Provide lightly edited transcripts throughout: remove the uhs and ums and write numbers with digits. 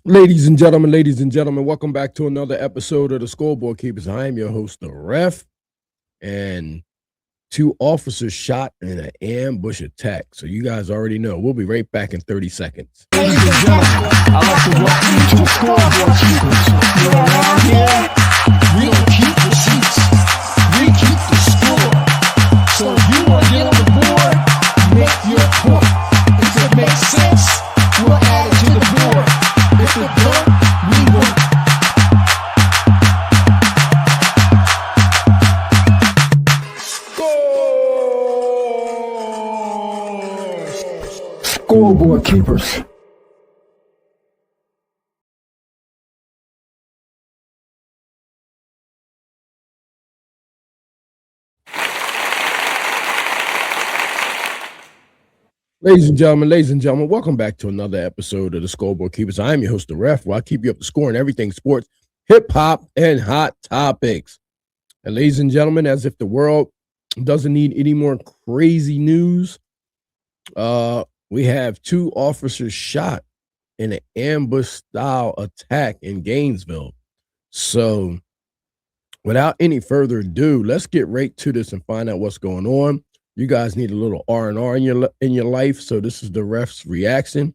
Ladies and gentlemen, welcome back to another episode of the Scoreboard Keepers. I am your host, the Ref, and two officers shot in an ambush attack. So you guys already know. We'll be right back in 30 seconds. Ladies and gentlemen, I'd like to welcome you to the Scoreboard Keepers. You're around here, we don't keep receipts, we keep the score. So if you want to get on the board, make your point. If it makes sense, we'll add it to the board. If it don't, we won't. Scoreboard Keepers. Ladies and gentlemen, welcome back to another episode of the Scoreboard Keepers. I am your host, the Ref, where I keep you up to score in everything sports, hip hop, and hot topics. And ladies and gentlemen, as if the world doesn't need any more crazy news, we have two officers shot in an ambush-style attack in Gainesville. So, without any further ado, let's get right to this and find out what's going on. You guys need a little R&R in your life, so this is the Ref's reaction.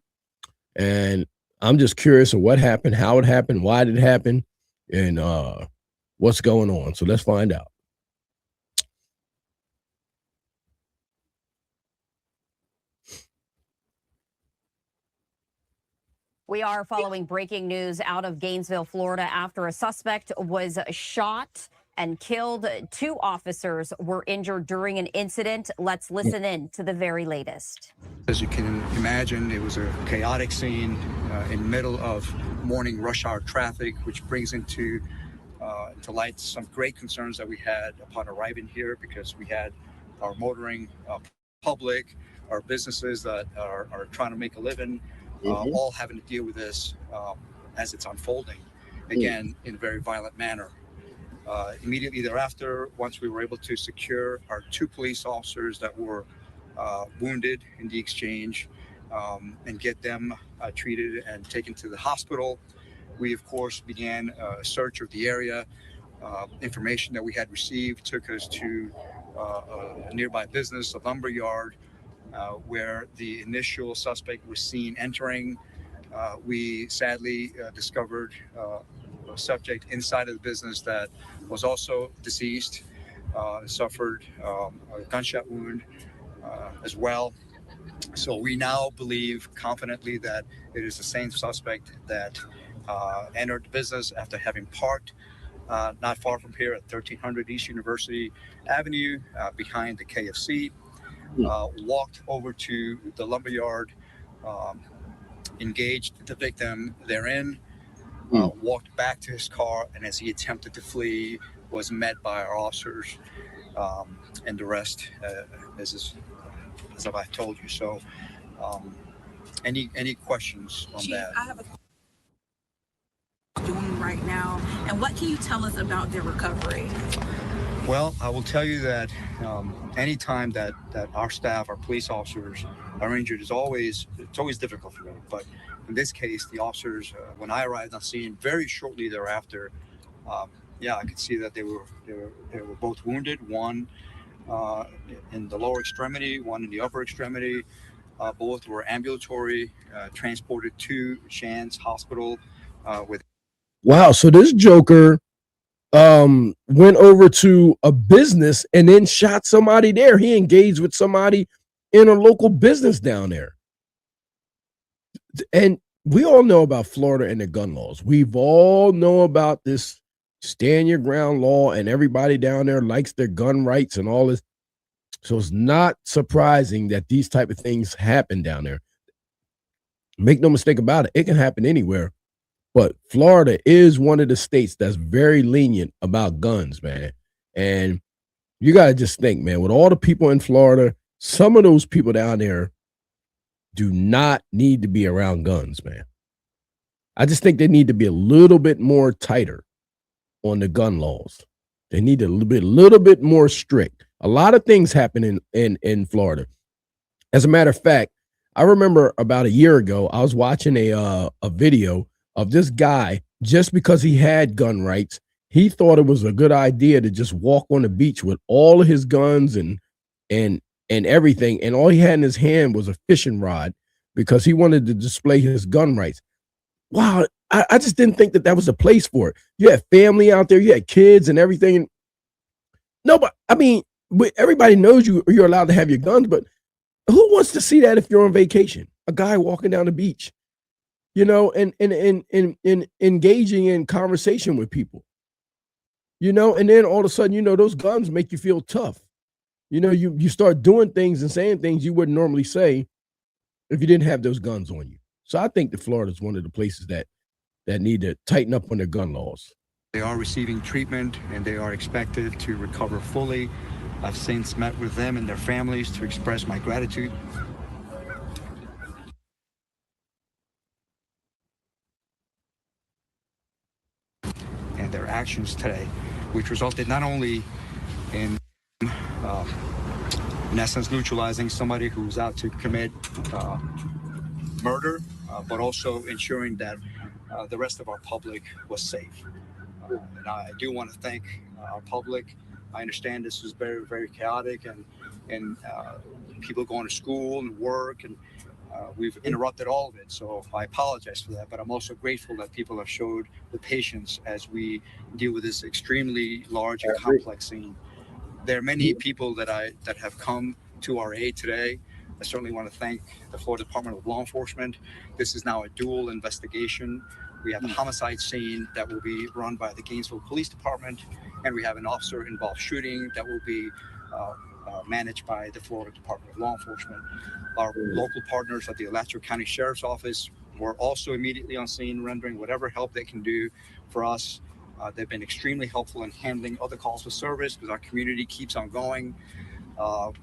And I'm just curious of what happened, how it happened, why did it happen, and what's going on. So let's find out. We are following breaking news out of Gainesville, Florida, after a suspect was shot and killed. Two officers were injured during an incident. Let's listen in to the very latest. As you can imagine, it was a chaotic scene in the middle of morning rush hour traffic, which brings into light some great concerns that we had upon arriving here, because we had our motoring public, our businesses that are trying to make a living, all having to deal with this as it's unfolding, again, in a very violent manner. Immediately thereafter, once we were able to secure our two police officers that were wounded in the exchange and get them treated and taken to the hospital, we of course began a search of the area. Information that we had received took us to a nearby business, a lumber yard, where the initial suspect was seen entering. We sadly discovered a subject inside of the business that was also deceased, suffered a gunshot wound as well. So we now believe confidently that it is the same suspect that entered the business after having parked not far from here at 1300 East University Avenue behind the KFC, walked over to the lumberyard, engaged the victim therein, walked back to his car, and as he attempted to flee, was met by our officers, and the rest, as I've told you. So, any questions on Chief, that? I have a doing right now, and what can you tell us about their recovery? Well, I will tell you that anytime that our staff, our police officers, are injured, it's always difficult for them. But in this case, the officers, when I arrived on scene, very shortly thereafter, I could see that they were both wounded. One in the lower extremity, one in the upper extremity. Both were ambulatory, transported to Shands Hospital with. Wow, so this Joker went over to a business and then shot somebody there. He engaged with somebody in a local business down there. And we all know about Florida and the gun laws. We've all know about this stand your ground law, and everybody down there likes their gun rights and all this. So it's not surprising that these type of things happen down there. Make no mistake about it. It can happen anywhere. But Florida is one of the states that's very lenient about guns, man. And you got to just think, man, with all the people in Florida, some of those people down there do not need to be around guns, man. I just think they need to be a little bit more tighter on the gun laws. They need to be a little bit more strict. A lot of things happen in Florida. As a matter of fact, I remember about a year ago, I was watching a video of this guy, just because he had gun rights, he thought it was a good idea to just walk on the beach with all of his guns and and everything, and all he had in his hand was a fishing rod because he wanted to display his gun rights. Wow, I just didn't think that was a place for it. You had family out there, you had kids and everything. No, but I mean, everybody knows you're allowed to have your guns, but who wants to see that if you're on vacation? A guy walking down the beach, and engaging in conversation with people, and then all of a sudden, those guns make you feel tough. You start doing things and saying things you wouldn't normally say if you didn't have those guns on you. So I think that Florida is one of the places that need to tighten up on their gun laws. They are receiving treatment and they are expected to recover fully. I've since met with them and their families to express my gratitude. And their actions today, which resulted not only in essence, neutralizing somebody who's out to commit murder, but also ensuring that the rest of our public was safe. And I do want to thank our public. I understand this was very, very chaotic, and people going to school and work, and we've interrupted all of it. So I apologize for that, but I'm also grateful that people have showed the patience as we deal with this extremely large and complex scene. There are many people that have come to our aid today. I certainly want to thank the Florida Department of Law Enforcement. This is now a dual investigation. We have a homicide scene that will be run by the Gainesville Police Department, and we have an officer-involved shooting that will be managed by the Florida Department of Law Enforcement. Our local partners at the Alachua County Sheriff's Office were also immediately on scene, rendering whatever help they can do for us. They've been extremely helpful in handling other calls for service because our community keeps on going.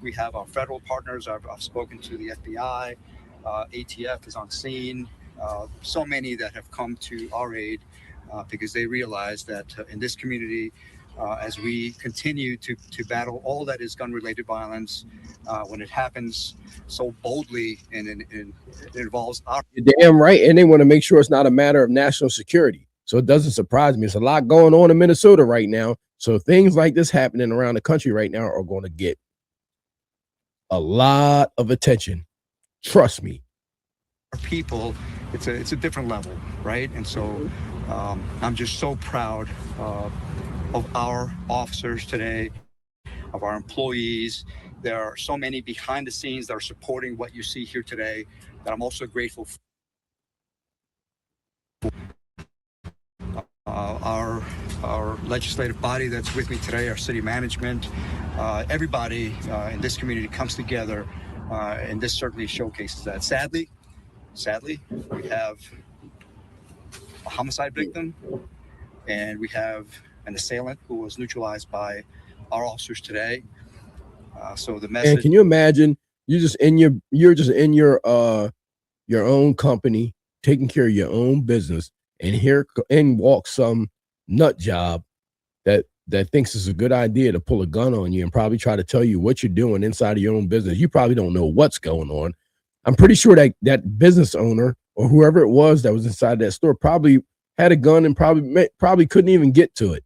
We have our federal partners. I've spoken to the FBI. ATF is on scene. So many that have come to our aid because they realize that in this community, as we continue to battle all that is gun-related violence, when it happens so boldly and it involves our... You're damn right. And they want to make sure it's not a matter of national security. So it doesn't surprise me. It's a lot going on in Minnesota right now. So things like this happening around the country right now are going to get a lot of attention. Trust me. People, it's a different level, right? And so I'm just so proud of our officers today, of our employees. There are so many behind the scenes that are supporting what you see here today that I'm also grateful for. Our legislative body that's with me today, our city management, everybody in this community comes together, and this certainly showcases that. Sadly, we have a homicide victim, and we have an assailant who was neutralized by our officers today. So the message. And can you imagine? You're just in your own company, taking care of your own business, and here walks some nut job that thinks it's a good idea to pull a gun on you and probably try to tell you what you're doing inside of your own business. You probably don't know what's going on. I'm pretty sure that business owner or whoever it was that was inside that store probably had a gun and probably couldn't even get to it.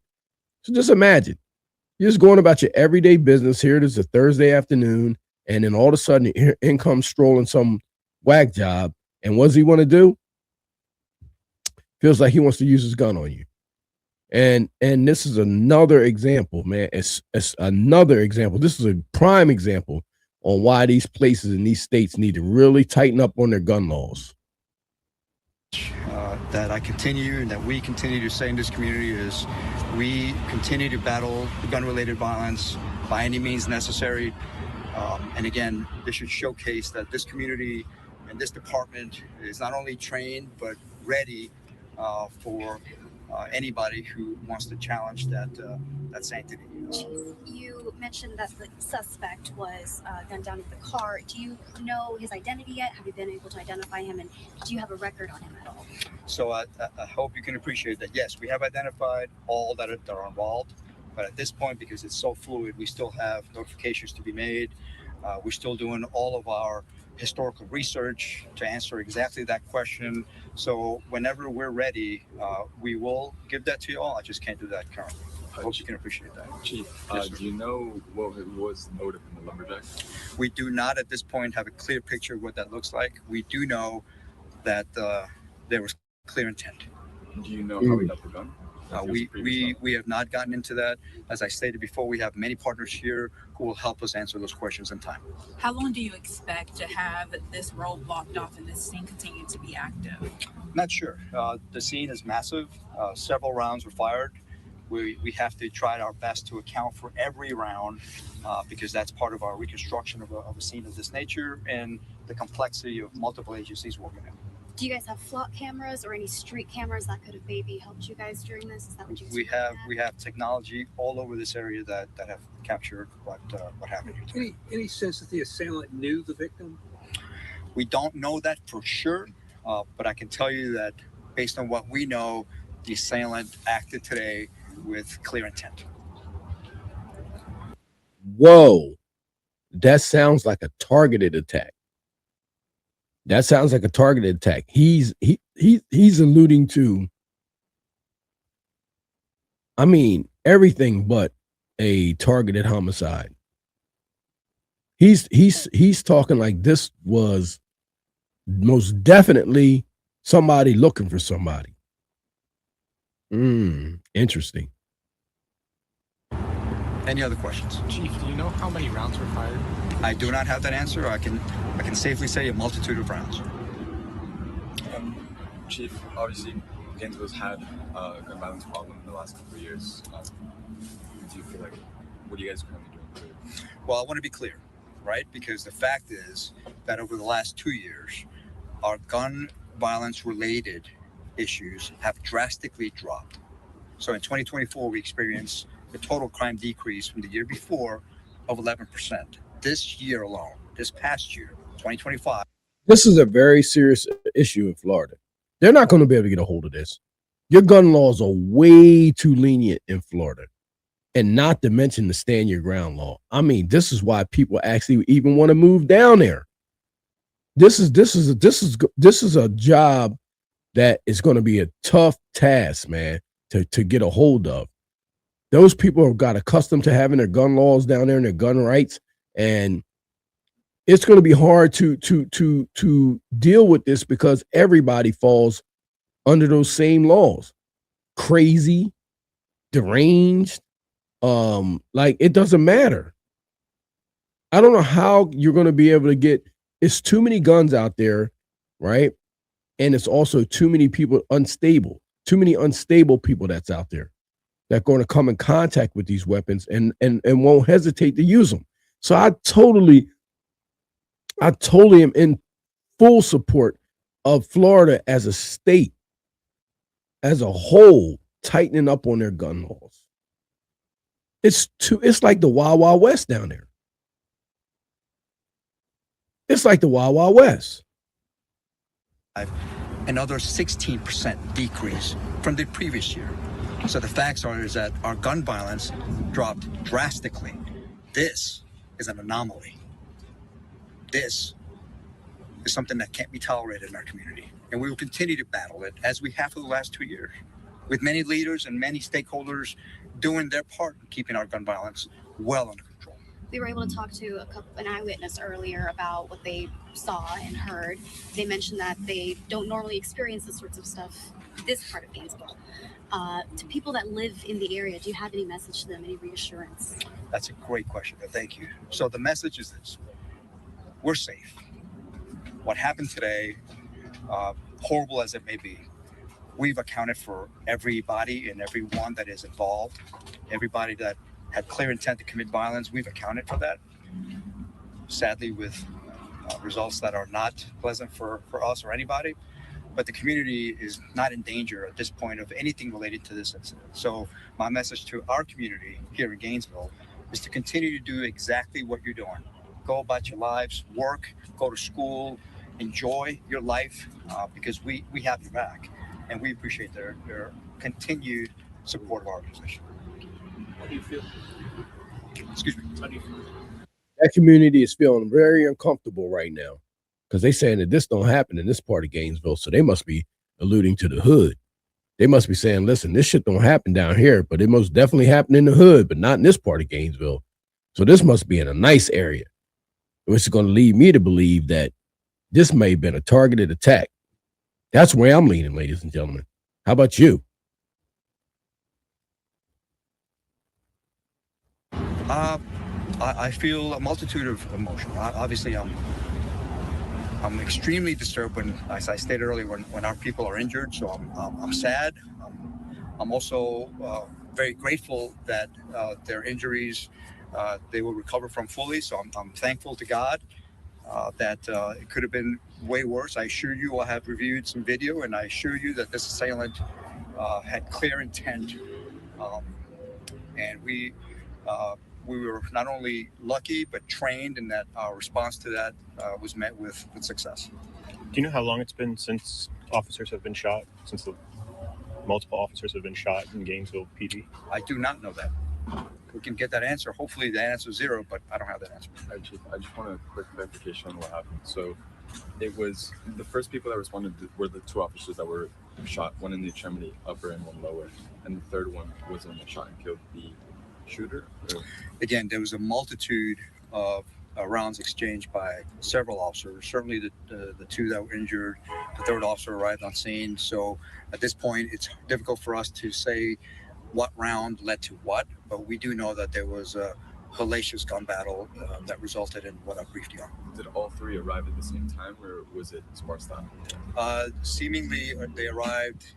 So just imagine, you're just going about your everyday business. Here it is, a Thursday afternoon, and then all of a sudden in comes strolling some whack job. And what does he want to do? Feels like he wants to use his gun on you. And this is another example, man. It's another example. This is a prime example on why these places in these states need to really tighten up on their gun laws. That I continue and that we continue to say in this community is we continue to battle gun-related violence by any means necessary. And again, this should showcase that this community and this department is not only trained, but ready for anybody who wants to challenge that sanctity. You mentioned that the suspect was gunned down in the car. Do you know his identity yet? Have you been able to identify him, and do you have a record on him at all? So I hope you can appreciate that. Yes, we have identified all that are involved, but at this point, because it's so fluid, we still have notifications to be made. We're still doing all of our historical research to answer exactly that question. So whenever we're ready, we will give that to you all. I just can't do that currently. I hope you can appreciate that. Chief, Yes, do you know what was the motive in the lumberjack? We do not at this point have a clear picture of what that looks like. We do know that there was clear intent. Do you know how he got the gun? We have not gotten into that. As I stated before, we have many partners here who will help us answer those questions in time. How long do you expect to have this road blocked off and this scene continue to be active? Not sure. The scene is massive. Several rounds were fired. We have to try our best to account for every round because that's part of our reconstruction of a scene of this nature and the complexity of multiple agencies working in. Do you guys have flock cameras or any street cameras that could have maybe helped you guys during this? Is that what you guys we have technology all over this area that have captured what happened here. Any sense that the assailant knew the victim? We don't know that for sure, but I can tell you that based on what we know, the assailant acted today with clear intent. Whoa, that sounds like a targeted attack. That sounds like a targeted attack. He's alluding to, I mean, everything but a targeted homicide. He's talking like this was most definitely somebody looking for somebody. Interesting. Any other questions? Chief, do you know how many rounds were fired? I do not have that answer. I can safely say a multitude of rounds. Chief, obviously, Gainesville's had a gun violence problem in the last couple of years. Do you feel like, what are you guys currently doing? Well, I want to be clear, right? Because the fact is that over the last 2 years, our gun violence related issues have drastically dropped. So in 2024, we experienced the total crime decrease from the year before of 11%. This year alone, this past year, 2025. This is a very serious issue in Florida. They're not going to be able to get a hold of this. Your gun laws are way too lenient in Florida. And not to mention the stand your ground law. I mean, this is why people actually even want to move down there. This is a job that is going to be a tough task, man, to get a hold of. Those people have got accustomed to having their gun laws down there and their gun rights, and it's going to be hard to deal with this because everybody falls under those same laws. Crazy, deranged, like it doesn't matter. I don't know how you're going to be able to get. It's too many guns out there, right? And it's also too many people unstable. Too many unstable people that's out there that are going to come in contact with these weapons and won't hesitate to use them. So I totally am in full support of Florida as a state, as a whole, tightening up on their gun laws. It's like the Wild Wild West down there. It's like the Wild Wild West. Another 16% decrease from the previous year. So the facts is that our gun violence dropped drastically. This is an anomaly. This is something that can't be tolerated in our community. And we will continue to battle it as we have for the last 2 years, with many leaders and many stakeholders doing their part in keeping our gun violence well under control. We were able to talk to an eyewitness earlier about what they saw and heard. They mentioned that they don't normally experience this sorts of stuff, this part of Gainesville. To people that live in the area, do you have any message to them, any reassurance? That's a great question. Thank you. So the message is this: we're safe. What happened today, horrible as it may be, we've accounted for everybody and everyone that is involved, everybody that had clear intent to commit violence. We've accounted for that. Sadly, with results that are not pleasant for us or anybody. But the community is not in danger at this point of anything related to this incident. So my message to our community here in Gainesville is to continue to do exactly what you're doing. Go about your lives, work, go to school, enjoy your life, because we have your back, and we appreciate their continued support of our organization. How do you feel? Excuse me. How do you feel? That community is feeling very uncomfortable right now because they saying that this don't happen in this part of Gainesville. So they must be alluding to the hood. They must be saying, listen, this shit don't happen down here, but it most definitely happened in the hood, but not in this part of Gainesville. So this must be in a nice area, which is going to lead me to believe that this may have been a targeted attack. That's where I'm leaning, ladies and gentlemen. How about you? I feel a multitude of emotion. Obviously, I'm extremely disturbed when, as I stated earlier, when our people are injured. So I'm sad. I'm also very grateful that their injuries they will recover from fully. So I'm thankful to God that it could have been way worse. I assure you, I have reviewed some video, and I assure you that this assailant had clear intent, and we were not only lucky but trained, in that our response to that was met with success. Do you know how long it's been since officers have been shot? Since the multiple officers have been shot in Gainesville PD? I do not know that. We can get that answer. Hopefully the answer is 0, but I don't have that answer. I just want a quick clarification on what happened. So it was the first people that responded were the 2 officers that were shot, one in the extremity upper and one lower, and the third one was the one that shot and killed the shooter. Again, there was a multitude of rounds exchanged by several officers. Certainly the 2 that were injured, the 3rd officer arrived on scene. So at this point, it's difficult for us to say what round led to what, but we do know that there was a hellacious gun battle that resulted in what I briefed you on. Did all 3 arrive at the same time, or was it sparse time? Seemingly, they arrived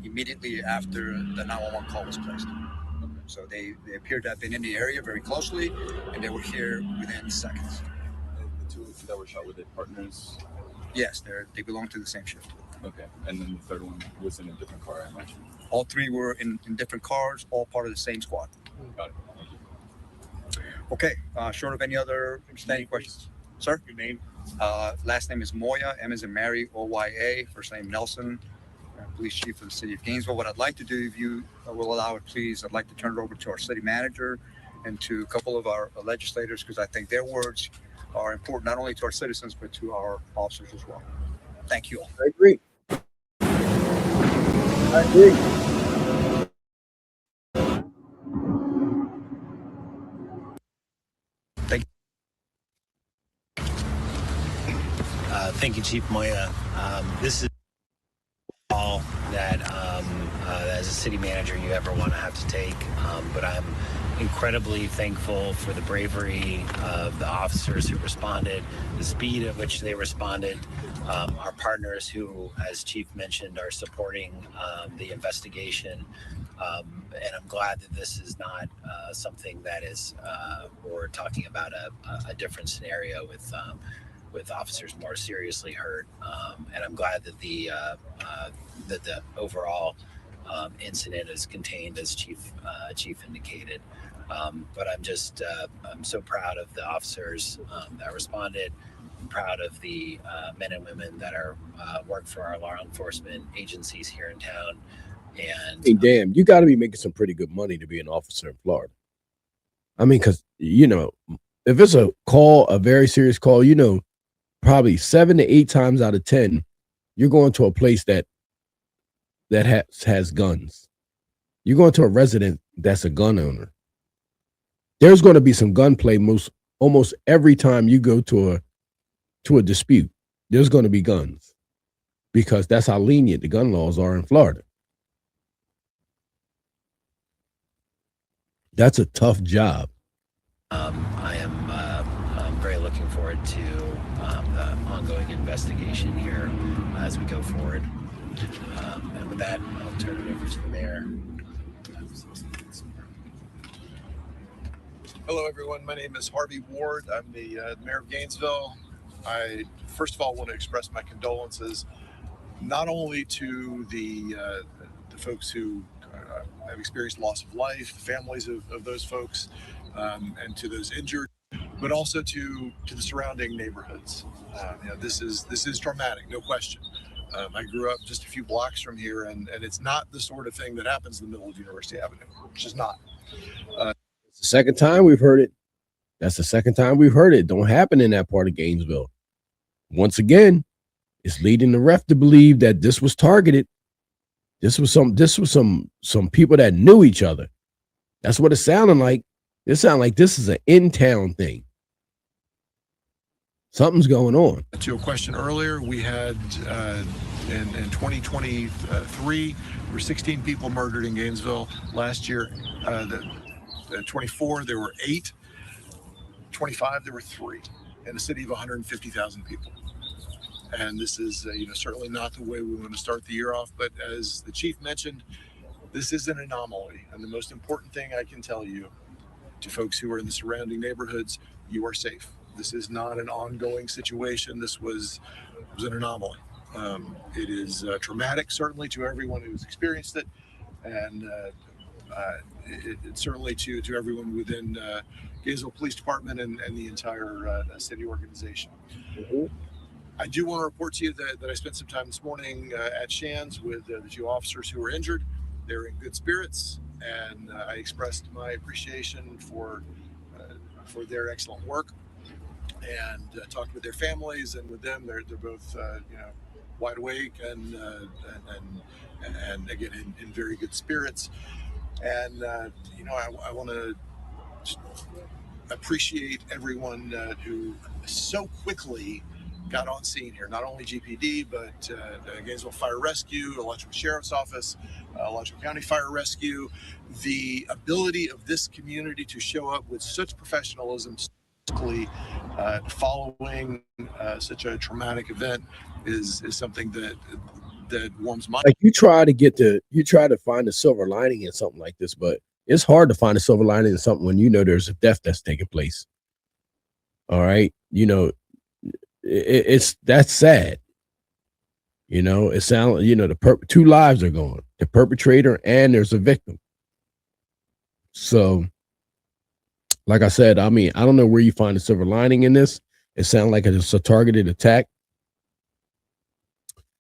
immediately after the 911 call was placed. Okay. So they appeared to have been in the area very closely, and they were here within seconds. And the 2 that were shot, were they partners? Yes, they belong to the same shift. Okay. And then the 3rd one was in a different car, I imagine. All 3 were in different cars, all part of the same squad. Got it. Thank you. Okay, short of any other standing questions. Sir? Your name? Last name is Moya, M as in Mary, O-Y-A. First name Nelson, Police Chief of the City of Gainesville. What I'd like to do, if you will allow it, please, I'd like to turn it over to our city manager and to a couple of our legislators, because I think their words are important not only to our citizens, but to our officers as well. Thank you all. I agree. I agree. Thank you, Chief Moya. This is all that, as a city manager, you ever want to have to take. But I'm incredibly thankful for the bravery of the officers who responded, the speed at which they responded, our partners who, as Chief mentioned, are supporting the investigation. And I'm glad that this is not something that is, we're talking about a different scenario with officers more seriously hurt, and I'm glad that the overall incident is contained, as Chief indicated. But I'm so proud of the officers that responded. I'm proud of the men and women that are work for our law enforcement agencies here in town. And hey, damn, you got to be making some pretty good money to be an officer in Florida. I mean, because if it's a very serious call, probably 7 to 8 times out of 10, you're going to a place that has guns. You're going to a resident that's a gun owner. There's going to be some gunplay almost every time you go to a dispute. There's going to be guns, because that's how lenient the gun laws are in Florida. That's a tough job. I am I'm very looking forward to the ongoing investigation here as we go forward. And with that, I'll turn it over to the mayor. Hello, everyone. My name is Harvey Ward. I'm the mayor of Gainesville. I, first of all, want to express my condolences not only to the folks who have experienced loss of life, the families of those folks, and to those injured, but also to the surrounding neighborhoods. This is traumatic, no question. I grew up just a few blocks from here, and it's not the sort of thing that happens in the middle of University Avenue. It's just not. It's the second time we've heard it. That's the second time we've heard it. Don't happen in that part of Gainesville. Once again, it's leading the ref to believe that this was targeted. This was some people that knew each other. That's what it sounded like. It sounded like this is an in-town thing. Something's going on. To a question earlier, we had in 2023, there were 16 people murdered in Gainesville. Last year, 24, there were 8. 25, there were 3 in a city of 150,000 people. And this is certainly not the way we want to start the year off. But as the chief mentioned, this is an anomaly. And the most important thing I can tell you to folks who are in the surrounding neighborhoods, you are safe. This is not an ongoing situation. This was an anomaly. It is traumatic, certainly, to everyone who's experienced it, and it's certainly to everyone within Gainesville Police Department and the entire city organization. Mm-hmm. I do want to report to you that I spent some time this morning at Shands with the 2 officers who were injured. They're in good spirits, and I expressed my appreciation for their excellent work, and talked with their families, and with them, they're both wide awake and again in very good spirits. And I want to appreciate everyone who so quickly got on scene here. Not only GPD, but Gainesville Fire Rescue, Electrical Sheriff's Office, Electrical County Fire Rescue. The ability of this community to show up with such professionalism, following such a traumatic event is something that warms my. Like you try to find a silver lining in something like this, but it's hard to find a silver lining in something when there's a death that's taking place. All right, that's sad. It sounds the 2 lives are gone, the perpetrator and there's a victim. So, like I said, I mean, I don't know where you find the silver lining in this. It sounds like it's a targeted attack.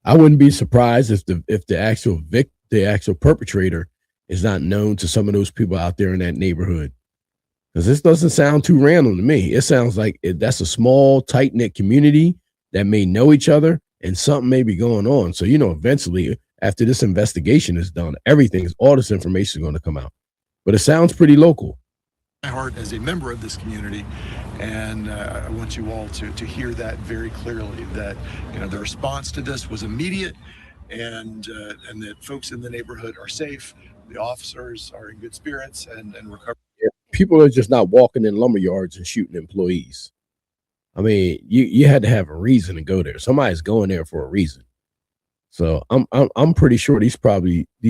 I wouldn't be surprised if the actual perpetrator is not known to some of those people out there in that neighborhood, because this doesn't sound too random to me. It sounds like that's a small, tight-knit community that may know each other, and something may be going on. So, eventually, after this investigation is done, all this information is going to come out. But it sounds pretty local. My heart as a member of this community, and I want you all to hear that very clearly, that the response to this was immediate, and that folks in the neighborhood are safe, the officers are in good spirits and recovering. Yeah, people are just not walking in lumber yards and shooting employees. I mean, you had to have a reason to go there. Somebody's going there for a reason. So I'm pretty sure these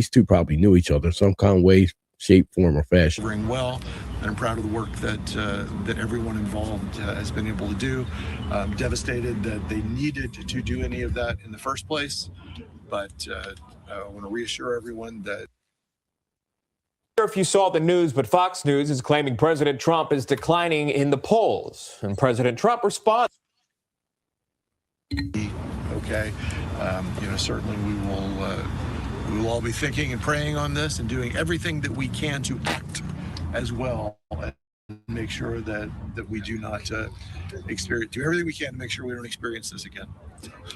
2 probably knew each other in some kind of way, shape, form, or fashion. Well, and I'm proud of the work that everyone involved has been able to do. I'm devastated that they needed to do any of that in the first place, but I want to reassure everyone that. If you saw the news, but Fox News is claiming President Trump is declining in the polls, and President Trump responds. Okay, certainly we will all be thinking and praying on this and doing everything that we can to act as well, and make sure that we do not do everything we can to make sure we don't experience this again.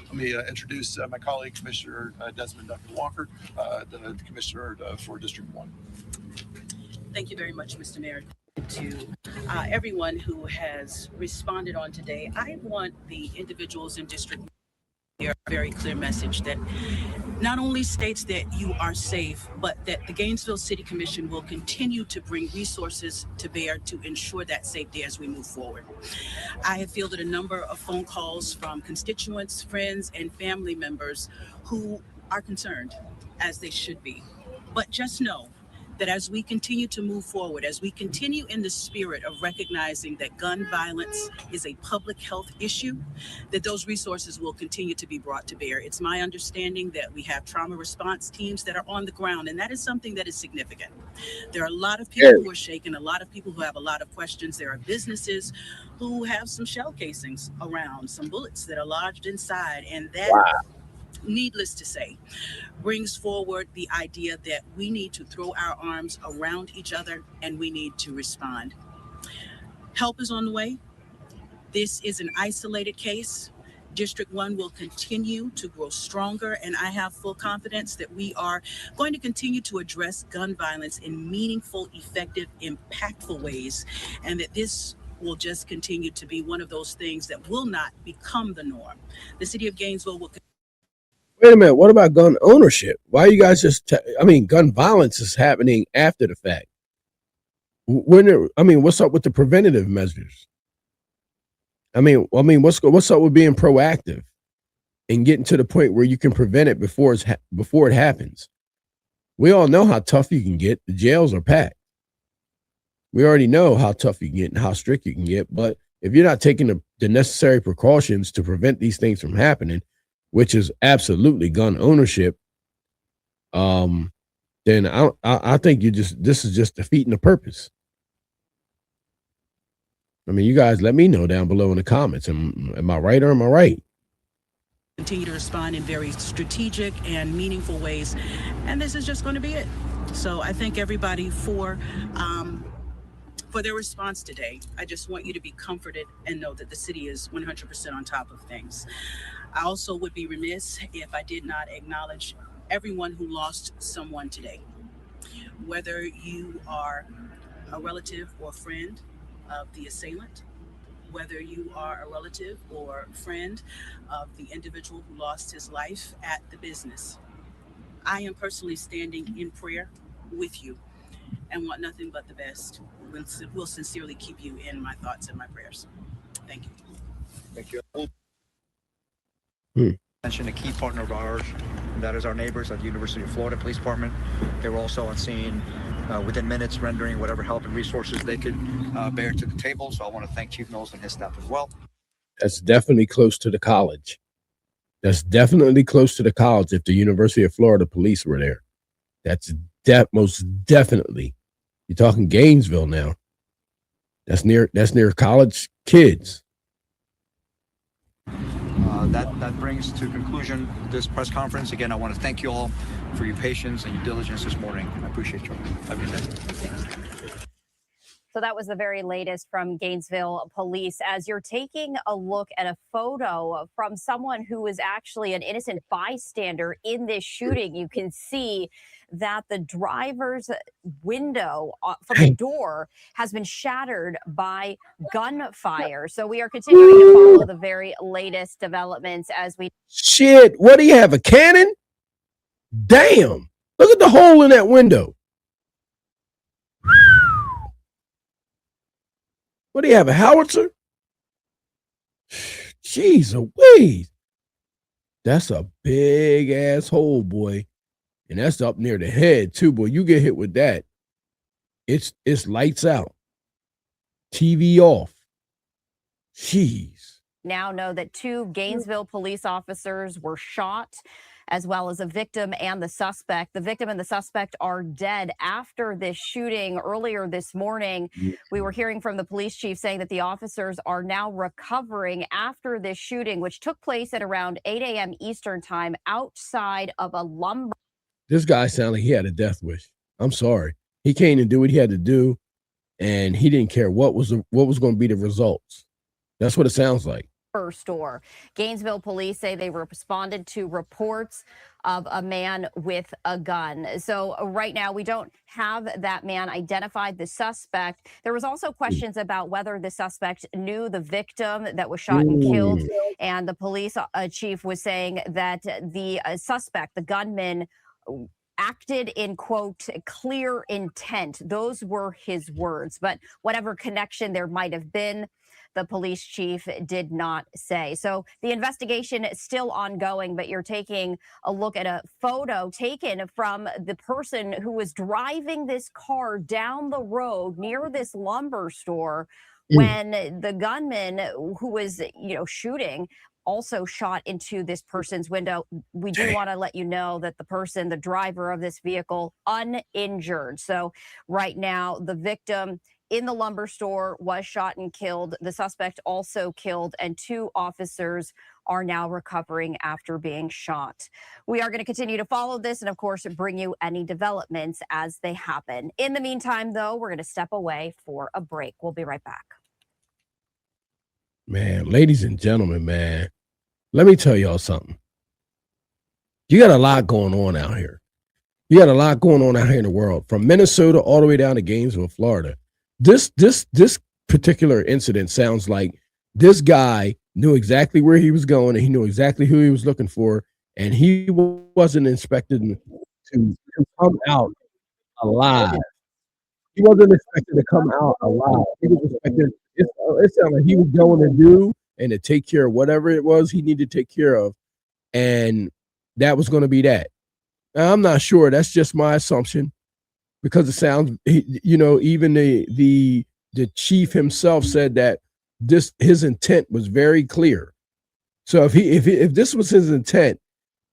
Let me introduce my colleague, Commissioner Desmond Dr. Walker, the Commissioner for District 1. Thank you very much, Mr. Mayor. To everyone who has responded on today, I want the individuals in District 1 to hear a very clear message that not only states that you are safe, but that the Gainesville City Commission will continue to bring resources to bear to ensure that safety as we move forward. I have fielded a number of phone calls from constituents, friends, and family members who are concerned, as they should be. But just know that as we continue to move forward, as we continue in the spirit of recognizing that gun violence is a public health issue, that those resources will continue to be brought to bear. It's my understanding that we have trauma response teams that are on the ground, and that is something that is significant. There are a lot of people who are shaken, a lot of people who have a lot of questions. There are businesses who have some shell casings around, some bullets that are lodged inside, and that, needless to say, brings forward the idea that we need to throw our arms around each other and we need to respond. Help is on the way. This is an isolated case. District 1 will continue to grow stronger, and I have full confidence that we are going to continue to address gun violence in meaningful, effective, impactful ways, and that this will just continue to be one of those things that will not become the norm. The city of Gainesville will. Wait a minute. What about gun ownership? Why are you guys just? Gun violence is happening after the fact. What's up with the preventative measures? What's up with being proactive and getting to the point where you can prevent it before it happens? We all know how tough you can get. The jails are packed. We already know how tough you can get and how strict you can get. But if you're not taking the necessary precautions to prevent these things from happening, which is absolutely gun ownership, then I think this is just defeating the purpose. You guys let me know down below in the comments. Am I right or am I right? Continue to respond in very strategic and meaningful ways, and this is just going to be it. So I thank everybody for their response today. I just want you to be comforted and know that the city is 100% on top of things. I also would be remiss if I did not acknowledge everyone who lost someone today. Whether you are a relative or friend of the assailant, whether you are a relative or friend of the individual who lost his life at the business, I am personally standing in prayer with you and want nothing but the best. Will sincerely keep you in my thoughts and my prayers. Thank you. Thank you. Mention a key partner of ours, and that is our neighbors at the University of Florida Police Department. They were also on scene within minutes, rendering whatever help and resources they could bear to the table. So I want to thank Chief Knowles and his staff as well. That's definitely close to the college. That's definitely close to the college if the University of Florida police were there. That's most definitely. You're talking Gainesville now. That's near college kids. That brings to conclusion this press conference. Again, I want to thank you all for your patience and your diligence this morning. I appreciate you. Have a good day. So that was the very latest from Gainesville police. As you're taking a look at a photo from someone who was actually an innocent bystander in this shooting, you can see that the driver's window from the door has been shattered by gunfire. So we are continuing to follow the very latest developments as we... Shit, what do you have, a cannon? Damn, look at the hole in that window. What do you have, a howitzer? Jeez Louise. That's a big ass hole, boy. And that's up near the head, too, boy. You get hit with that, it's lights out. TV off. Jeez. Now know that 2 Gainesville police officers were shot, as well as a victim and the suspect. The victim and the suspect are dead after this shooting earlier this morning. We were hearing from the police chief saying that the officers are now recovering after this shooting, which took place at around 8 a.m. Eastern time outside of a lumber. This guy sounded like he had a death wish. I'm sorry. He came to do what he had to do, and he didn't care what was going to be the results. That's what it sounds like. Store. Gainesville police say they responded to reports of a man with a gun. So right now we don't have that man identified, the suspect. There was also questions about whether the suspect knew the victim that was shot and killed. And the police chief was saying that the suspect, the gunman, acted in, quote, clear intent. Those were his words. But whatever connection there might have been, the police chief did not say. So the investigation is still ongoing, but you're taking a look at a photo taken from the person who was driving this car down the road near this lumber store when the gunman who was, shooting also shot into this person's window. We do want to let you know that the person, the driver of this vehicle, uninjured. So right now, the victim in the lumber store was shot and killed. The suspect also killed, and 2 officers are now recovering after being shot. We are going to continue to follow this and, of course, bring you any developments as they happen. In the meantime, though, we're going to step away for a break. We'll be right back. Man, ladies and gentlemen, man, let me tell y'all something. You got a lot going on out here. You got a lot going on out here in the world, from Minnesota all the way down to Gainesville, Florida. This particular incident sounds like this guy knew exactly where he was going, and he knew exactly who he was looking for, and he wasn't expected to come out alive. He wasn't expected to come out alive. He was expected. It sounded like he was going to do and to take care of whatever it was he needed to take care of, and that was going to be that. Now, I'm not sure. That's just my assumption, because it sounds, even the chief himself said that his intent was very clear. So if this was his intent,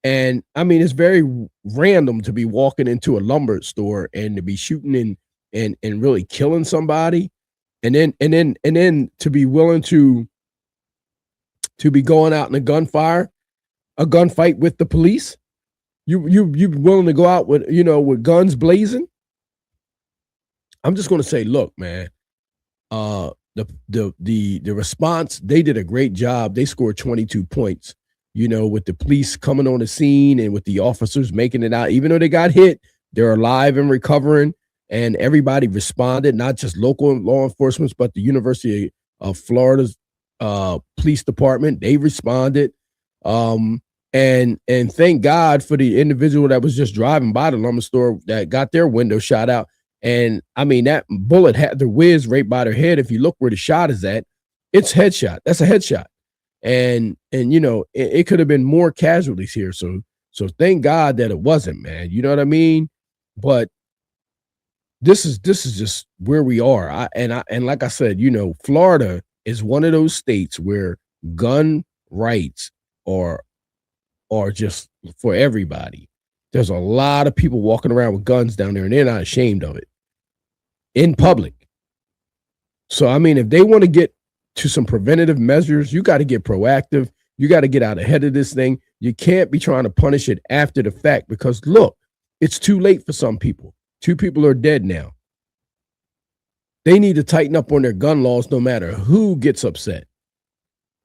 and I mean, it's very random to be walking into a lumber store and to be shooting and really killing somebody, and then to be willing to be going out in a gunfight with the police. You willing to go out with guns blazing? I'm just going to say, look, man, the response, they did a great job. They scored 22 points, with the police coming on the scene and with the officers making it out. Even though they got hit, they're alive and recovering, and everybody responded, not just local law enforcement, but the University of Florida's police department. They responded. And thank God for the individual that was just driving by the lumber store that got their window shot out. And I mean, that bullet had the whiz right by their head. If you look where the shot is at, it's headshot. That's a headshot. And it could have been more casualties here. So thank God that it wasn't, man. You know what I mean? But this is just where we are. And like I said, Florida is one of those states where gun rights are just for everybody. There's a lot of people walking around with guns down there, and they're not ashamed of it in public. So, I mean, if they want to get to some preventative measures, you got to get proactive. You got to get out ahead of this thing. You can't be trying to punish it after the fact, because, look, it's too late for some people. 2 people are dead now. They need to tighten up on their gun laws no matter who gets upset.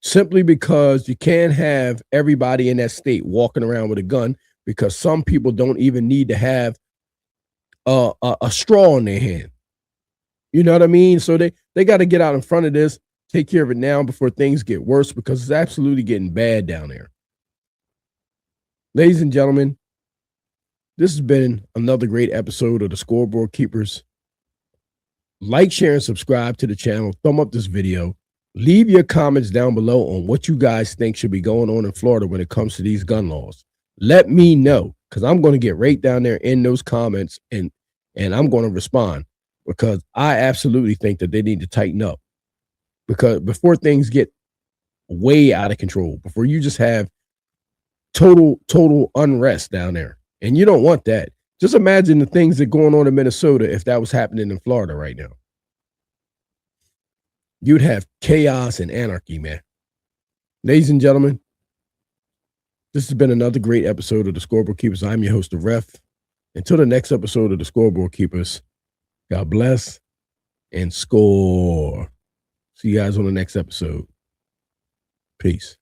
Simply because you can't have everybody in that state walking around with a gun, because some people don't even need to have a straw in their hand. You know what I mean? So they got to get out in front of this, take care of it now before things get worse, because it's absolutely getting bad down there. Ladies and gentlemen, this has been another great episode of the Scoreboard Keepers. Like, share, and subscribe to the channel. Thumb up this video. Leave your comments down below on what you guys think should be going on in Florida when it comes to these gun laws. Let me know, because I'm going to get right down there in those comments, and I'm going to respond, because I absolutely think that they need to tighten up, because before things get way out of control, before you just have total unrest down there, and you don't want that. Just imagine the things that are going on in Minnesota if that was happening in Florida right now. You'd have chaos and anarchy, man. Ladies and gentlemen, this has been another great episode of the Scoreboard Keepers. I'm your host, the Ref. Until the next episode of the Scoreboard Keepers, God bless and score. See you guys on the next episode. Peace.